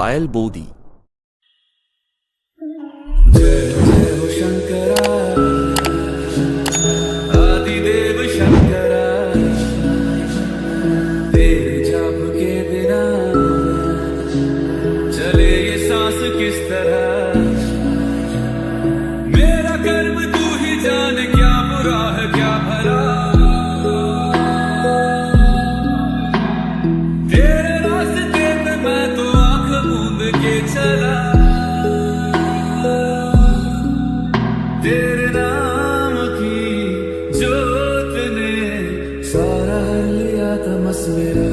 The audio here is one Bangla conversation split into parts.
পায়েল বৌদি। तेरे नाम की जोत ने सारा लिया तमस मेरा।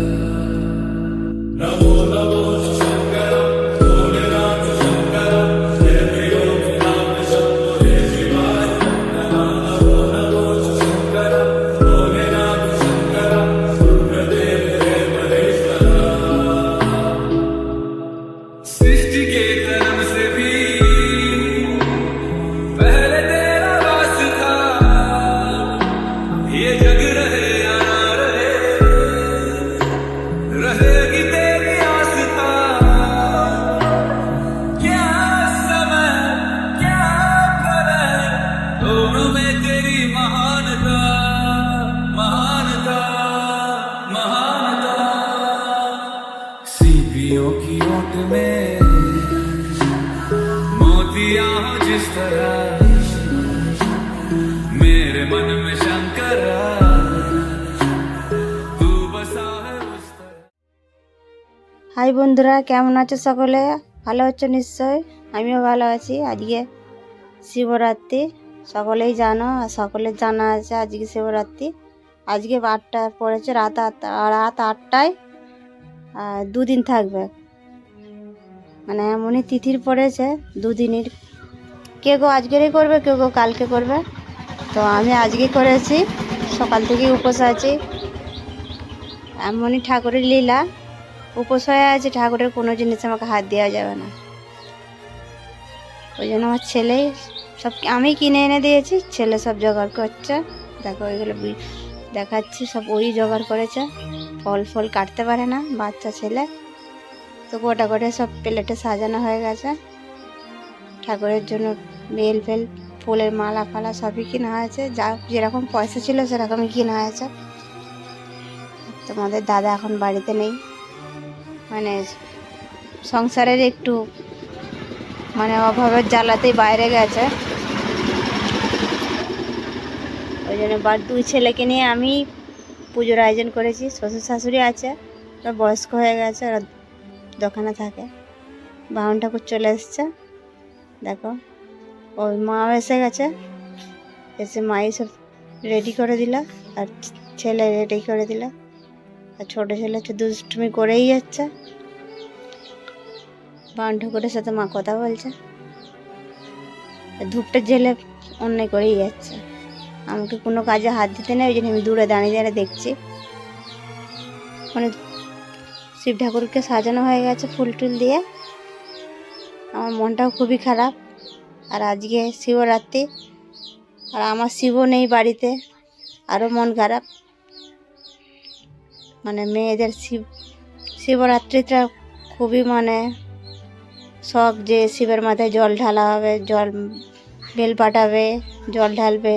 नमो नमो शंकर भोलेनाथ शंकर जय प्रियो नाम शंभो जय शिवाय। नमो नमो शंकर भोलेनाथ शंकर रुद्रदेव जय महेश्वर। सृष्टि के कर्म से भी की ओट में मोतिया हो जिस तरह मेरे मन में शंकर तू बसा है उस तरह। হাই বন্ধুরা, কেমন আছো সকলে? ভালো আছো নিশ্চয়, আমিও ভালো আছি। আজকে শিবরাত্রি, সকলেই জানো আর সকলের জানা আছে আজকে শিবরাত্রি। আজকে 8টা পড়েছে, রাত 8টায় দুদিন থাকবে, মানে এমনই তিথির পড়েছে দুদিনের। কেউ আজকেরই করবে, কেউ কালকে করবে। তো আমি আজকে করেছি, সকাল থেকে উপোস আছি। এমনই ঠাকুরের লীলা, উপোস হয়ে আছে। ঠাকুরের কোনো জিনিস আমাকে হাত দেওয়া যাবে না, ওই জন্য আমার ছেলে সব আমি কিনে এনে দিয়েছি, ছেলে সব জোগাড় করছে। দেখো ওইগুলো দেখাচ্ছি, সব ওই জোগাড় করেছে। ফল কাটতে পারে না বাচ্চা ছেলে, তো গোটা গোটা সব প্লেটে সাজানো হয়ে গেছে। ঠাকুরের জন্য বেল ফুলের মালা ফালা সবই কেনা হয়েছে, যা যেরকম পয়সা ছিল সেরকমই কেনা হয়েছে। তোমাদের দাদা এখন বাড়িতে নেই, মানে সংসারের একটু মানে অভাবের জ্বালাতেই বাইরে গেছে। ওই জন্য দুই ছেলেকে নিয়ে আমি পুজোর আয়োজন করেছি। শ্বশুর শাশুড়ি আছে, ওরা বয়স্ক হয়ে গেছে, ওরা দোকানে থাকে। বামুন ঠাকুর চলে এসছে, দেখো ওই মাও এসে গেছে, এসে মাই সব রেডি করে দিল, আর ছেলে রেডি করে দিল। আর ছোটো ছেলে হচ্ছে দুষ্টুমি করেই যাচ্ছে, বামুন ঠাকুরের সাথে মা কথা বলছে। ধূপটা জেলে অন্যায় করেই যাচ্ছে, আমাকে কোনো কাজে হাত দিতে নেই। ওই জন্য আমি দূরে দাঁড়িয়ে দাঁড়িয়ে দেখছি। মানে শিব ঠাকুরকে সাজানো হয়ে গেছে ফুল টুল দিয়ে, আমার মনটাও খুবই খারাপ। আর আজকে শিবরাত্রি, আর আমার শিবও নেই বাড়িতে, আরও মন খারাপ। মানে মেয়েদের শিবরাত্রিটা খুবই মানে শখ, যে শিবের মাথায় জল ঢালা হবে, জল বেল পাঠাবে, জল ঢালবে,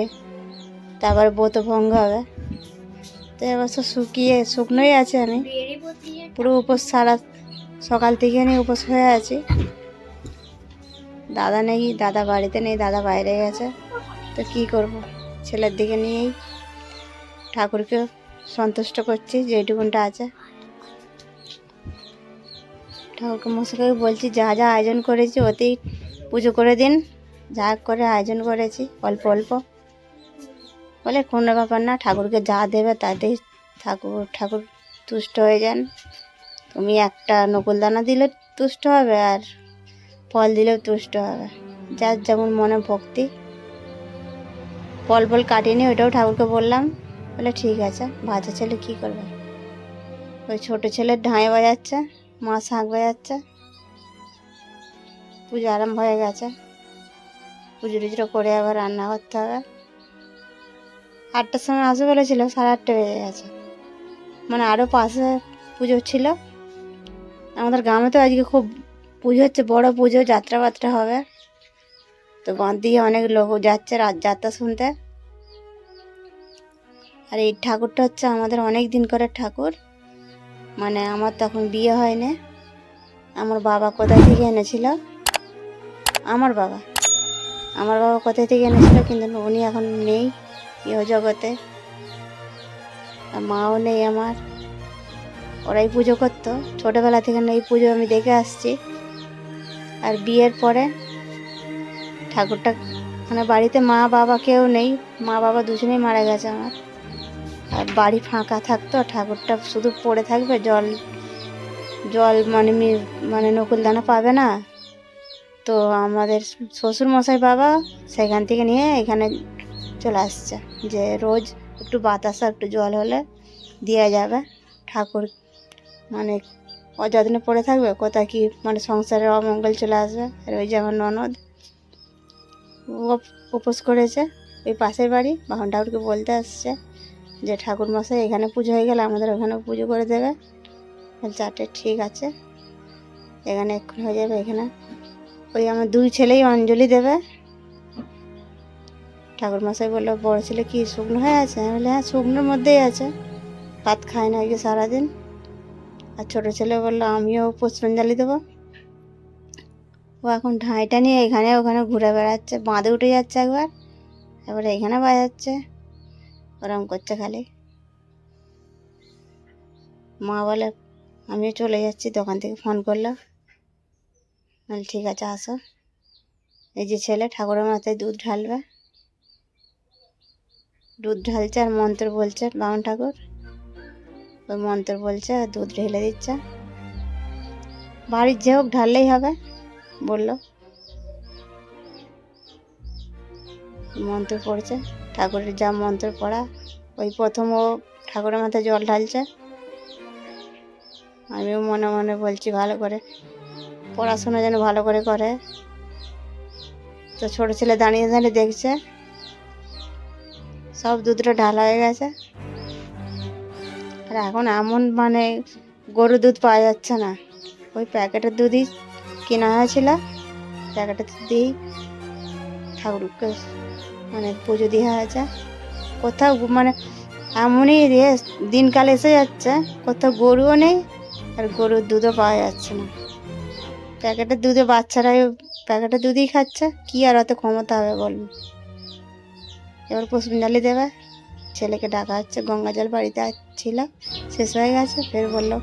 তারপরে ব্রতভঙ্গ হবে। তো এবছর শুকনোই আছে, আমি পুরো উপোস সারা সকাল থেকে নিয়ে উপোস হয়ে আছি। দাদা নেই, দাদা বাড়িতে নেই, দাদা বাইরে গেছে। তো কী করব, ছেলের দিকে নিয়েই ঠাকুরকে সন্তুষ্ট করছি যেটুকুনটা আছে। ঠাকুরকে মশাইকে বলছি যা যা আয়োজন করেছি ওতেই পুজো করে দিন, যা করে আয়োজন করেছি অল্প অল্প। বলে কোনো ব্যাপার না, ঠাকুরকে যা দেবে তাতেই ঠাকুর তুষ্ট হয়ে যান। তুমি একটা নকুলদানা দিলে তুষ্ট হবে, আর ফল দিলেও তুষ্ট হবে, যার যেমন মনে ভক্তি। ফল কাটিনি, ওইটাও ঠাকুরকে বললাম। বলে ঠিক আছে। বাচ্চা ছেলে কী করবে, ওই ছোটো ছেলের ঢাঁই বাজাচ্ছে, মা শাঁখ বাজাচ্ছে। পুজো আরম্ভ হয়ে গেছে, পুজো টুজো করে আবার রান্না করতে হবে। 8টার সময় আসবে বলেছিল, 8:30 বেজে গেছে। মানে আরও পাশে পুজো ছিল আমাদের গ্রামে। তো আজকে খুব পুজো হচ্ছে, বড় পুজো, যাত্রা বাত্রা হবে। তো বাঁধ দিয়ে অনেক লোক যাচ্ছে রাত যাত্রা শুনতে। আর এই ঠাকুরটা হচ্ছে আমাদের অনেক দিন করে ঠাকুর, মানে আমার তখন বিয়ে হয়নি। আমার বাবা কোথায় থেকে এনেছিল, আমার বাবা কোথায় থেকে এনেছিল, কিন্তু উনি এখন নেই ইহ জগতে, আর মাও নেই আমার। ওরাই পুজো করতো ছোটোবেলা থেকে, এই পুজো আমি দেখে আসছি। আর বিয়ের পরে ঠাকুরটা মানে বাড়িতে মা বাবা কেউ নেই, মা বাবা দুজনেই মারা গেছে আমার। আর বাড়ি ফাঁকা থাকতো, ঠাকুরটা শুধু পড়ে থাকবে, জল জল মানে মানে নকুলদানা পাবে না। তো আমাদের শ্বশুর মশাই বাবা সেখান থেকে নিয়ে এখানে চলে আসছে, যে রোজ একটু বাতাসা একটু জল হলে দেওয়া যাবে। ঠাকুর মানে অযত্নে পড়ে থাকবে, কোথায় কি মানে সংসারের অমঙ্গল চলে আসবে। আর ওই যে আমার ননদ, ও উপোস করেছে, ওই পাশের বাড়ি বাহন ঠাকুরকে বলতে আসছে যে ঠাকুর মশাই এখানে পুজো হয়ে গেলে আমাদের ওখানেও পুজো করে দেবে। চারটে ঠিক আছে, এখানে এক্ষুনি হয়ে যাবে। এখানে ওই আমার দুই ছেলেই অঞ্জলি দেবে। ঠাকুর মশাই বললো, বড় ছেলে কি শুকনো হয়ে আছে? আমি বললাম, হ্যাঁ শুকনোর মধ্যেই আছে, ভাত খায় না আজকে সারাদিন। আর ছোটো ছেলে বললো, আমিও পুষ্পাঞ্জলি দেবো। ও এখন ঢাইটা নিয়ে এখানে ওখানে ঘুরে বেড়াচ্ছে, বাঁধে উঠে যাচ্ছে একবার, এবারে এখানে বাজাচ্ছে, ওরম করছে খালি। মা বলে, আমিও চলে যাচ্ছি, দোকান থেকে ফোন করলো। বলে ঠিক আছে আসো। এই যে ছেলে ঠাকুরের মাথায় দুধ ঢালবে, দুধ ঢালছে আর মন্ত্র বলছে বামন ঠাকুর, ওই মন্ত্র বলছে আর দুধ ঢেলে দিচ্ছে। বাড়ির যে হোক ঢাললেই হবে বললো। মন্ত্র পড়ছে, ঠাকুরের যা মন্ত্র পড়া, ওই প্রথম ও ঠাকুরের মাথায় জল ঢালছে। আমিও মনে মনে বলছি ভালো করে পড়াশোনা যেন ভালো করে করে। তো ছোটো ছেলে দাঁড়িয়ে দাঁড়িয়ে দেখছে, সব দুধটা ঢালা হয়ে গেছে। আর এখন এমন মানে গরুর দুধ পাওয়া যাচ্ছে না, ওই প্যাকেটের দুধই কেনা হয়েছিল, প্যাকেটের দুধ দিয়েই ঠাকুরকে মানে পুজো দেওয়া হয়েছে। কোথাও মানে এমনই দিনকাল এসে যাচ্ছে, কোথাও গরুও নেই আর গরুর দুধও পাওয়া যাচ্ছে না। প্যাকেটের দুধে বাচ্চারাই প্যাকেটের দুধই খাচ্ছে, কি আর অত ক্ষমতা হবে বলুন। এবার পুষ্পাঞ্জলি দেবে, ছেলেকে ডাকা হচ্ছে। গঙ্গা জল বাড়িতে ছিল, শেষ হয়ে গেছে, ফের বললো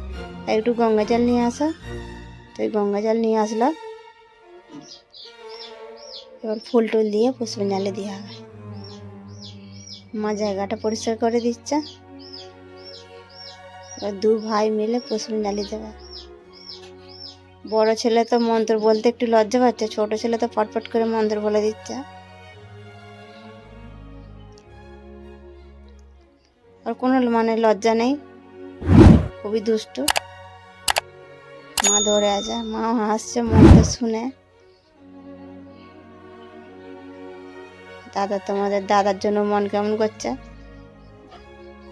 একটু গঙ্গা জল নিয়ে আসো। তো ওই গঙ্গা জল নিয়ে আসলো, এবার ফুল টুল দিয়ে পুষ্পাঞ্জলি দেওয়া হবে। মা জায়গাটা পরিষ্কার করে দিচ্ছে, এবার দু ভাই মিলে পুষ্পাঞ্জলি দেবে। বড় ছেলে তো মন্ত্র বলতে একটু লজ্জা পাচ্ছে, ছোট ছেলে তো ফটফট করে মন্ত্র বলে দিচ্ছে। আর কোনো মানে লজ্জা নেই, খুবই দুষ্টু। মা ধরে আছে, মাও হাসছে মন্ত্র শুনে। তোমাদের দাদার জন্য মন কেমন করছে,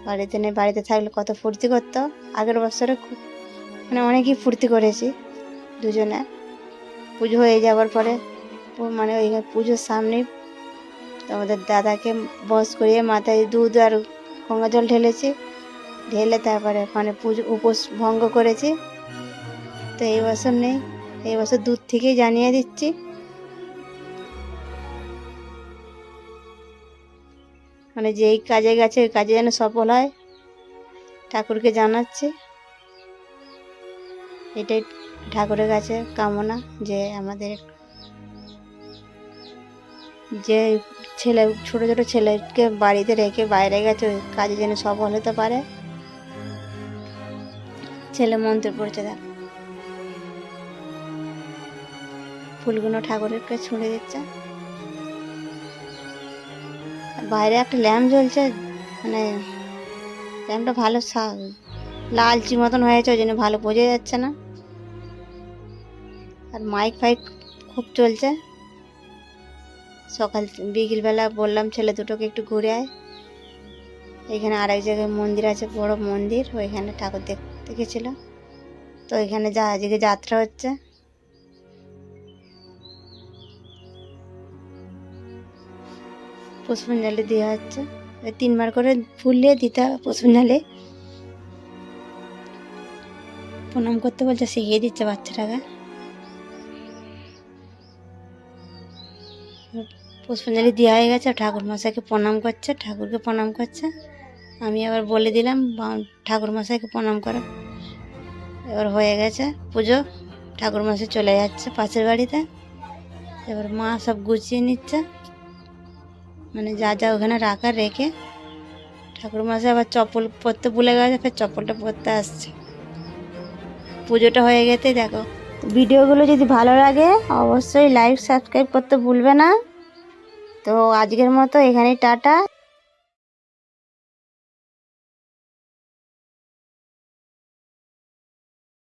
বাড়িতে নেই, বাড়িতে থাকলে কত ফুর্তি করতো। আগের বছরে খুব মানে অনেকই ফুর্তি করেছি দুজনে। পুজো হয়ে যাওয়ার পরে মানে ওই পুজোর সামনেই তোমাদের দাদাকে বস করিয়ে মাথায় দুধ আর গঙ্গা জল ঢেলেছি, ঢেলে তারপরে ওখানে পুজো উপোস ভঙ্গ করেছি। তো এই বছর নেই, এই বছর দূর থেকেই জানিয়ে দিচ্ছি। মানে যেই কাজে গেছে ওই কাজে যেন সফল হয়, ঠাকুরকে জানাচ্ছি। এটাই ঠাকুরের কাছে কামনা, যে আমাদের যে ছেলে ছোট ছোট ছেলেকে বাড়িতে রেখে বাইরে গেছে, ওই কাজে যেন সফল হতে পারে। ছেলে মন্ত্র পড়ছে, দেখ ফুলগুলো ঠাকুরকে ছুঁড়ে দিচ্ছে। বাইরে একটা ল্যাম্প জ্বলছে, মানে ল্যাম্পটা ভালো লালচি মতন হয়েছে, ওই জন্য ভালো বোঝা যাচ্ছে না। আর মাইক ফাইক খুব চলছে। সকাল বিকেলবেলা বললাম ছেলে দুটোকে একটু ঘুরে আয়, এখানে আরেক জায়গায় মন্দির আছে, বড় মন্দির, ওইখানে ঠাকুর দেখতে গেছিল। তো ওইখানে আজকে যাত্রা হচ্ছে, পুষ্পাঞ্জলি দেওয়া হচ্ছে। 3বার করে ফুল দিয়ে দিতে হবে পুষ্পাঞ্জলি। প্রণাম করতে বলছে, শিখিয়ে দিচ্ছে বাচ্চাটাকে। পুষ্পাঞ্জলি দেওয়া হয়ে গেছে, ঠাকুর মশাইকে প্রণাম করছে, ঠাকুরকে প্রণাম করছে। আমি আবার বলে দিলাম ঠাকুর মশাইকে প্রণাম করো। এবার হয়ে গেছে পুজো, ঠাকুর মশাই চলে যাচ্ছে পাশের বাড়িতে। এবার মা সব গুছিয়ে নিচ্ছে, মানে যা যা ওখানে রাখা রেখে। ঠাকুর মশাই আবার চপ্পল পরতে ভুলে গেছে, ফের চপ্পলটা পরতে আসছে। পুজোটা হয়ে গেছে। দেখো ভিডিওগুলো যদি ভালো লাগে অবশ্যই লাইক সাবস্ক্রাইব করতে ভুলবে না। তো আজকের মতো এখানেই টাটা।